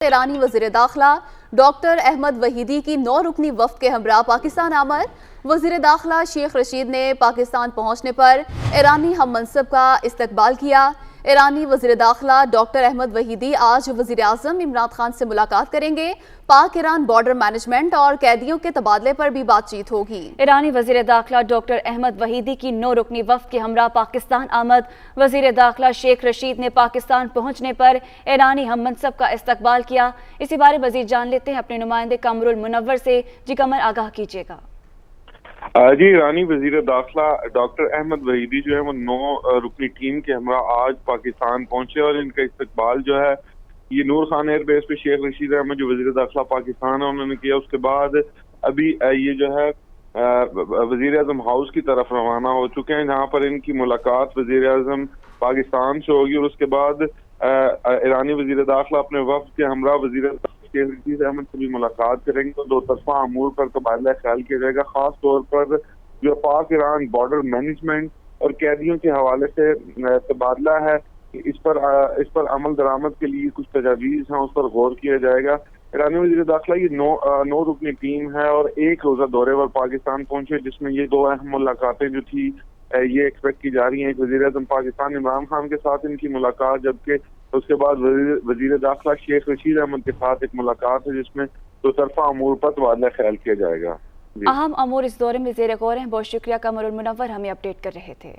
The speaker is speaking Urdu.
ایرانی وزیر داخلہ ڈاکٹر احمد وحیدی کی 9 رکنی وفد کے ہمراہ پاکستان آمد۔ وزیر داخلہ شیخ رشید نے پاکستان پہنچنے پر ایرانی ہم منصب کا استقبال کیا۔ ایرانی وزیر داخلہ ڈاکٹر احمد وحیدی آج وزیر اعظم عمران خان سے ملاقات کریں گے۔ پاک ایران بارڈر مینجمنٹ اور قیدیوں کے تبادلے پر بھی بات چیت ہوگی۔ ایرانی وزیر داخلہ ڈاکٹر احمد وحیدی کی 9 رکنی وفد کے ہمراہ پاکستان آمد۔ وزیر داخلہ شیخ رشید نے پاکستان پہنچنے پر ایرانی ہم منصب کا استقبال کیا۔ اسی بارے مزید جان لیتے ہیں اپنے نمائندے قمر المنور سے۔ جی قمر، آگاہ کیجیے گا۔ جی، ایرانی وزیر داخلہ ڈاکٹر احمد وحیدی جو ہے وہ 9 رکنی ٹیم کے ہمراہ آج پاکستان پہنچے اور ان کا استقبال جو ہے یہ نور خان ایئر بیس پہ شیخ رشید احمد جو وزیر داخلہ پاکستان ہے انہوں نے کیا۔ اس کے بعد ابھی یہ جو ہے وزیر اعظم ہاؤس کی طرف روانہ ہو چکے ہیں، جہاں پر ان کی ملاقات وزیر اعظم پاکستان سے ہوگی، اور اس کے بعد ایرانی وزیر داخلہ اپنے وفد کے ہمراہ وزیر شیخ رشید احمد سے بھی ملاقات کریں گے۔ 2 طرفہ امور پر تبادلہ خیال کیا جائے گا، خاص طور پر جو پاک ایران بارڈر مینجمنٹ اور قیدیوں کے حوالے سے تبادلہ ہے، اس پر عمل درآمد کے لیے کچھ تجاویز ہیں، اس پر غور کیا جائے گا۔ ایرانی وزیر داخلہ یہ 9 رکنی ٹیم ہے اور 1 روزہ دورے پر پاکستان پہنچے، جس میں یہ 2 اہم ملاقاتیں جو تھی یہ ایکسپیکٹ کی جا رہی ہیں۔ ایک وزیر اعظم پاکستان عمران خان کے ساتھ ان کی ملاقات، جبکہ اس کے بعد وزیر داخلہ شیخ رشید احمد کے ساتھ ایک ملاقات ہے جس میں 2 طرفہ امور پر تبادلہ خیال کیا جائے گا۔ اہم امور اس دورے میں زیر غور ہیں۔ بہت شکریہ قمر المنور، ہمیں اپڈیٹ کر رہے تھے۔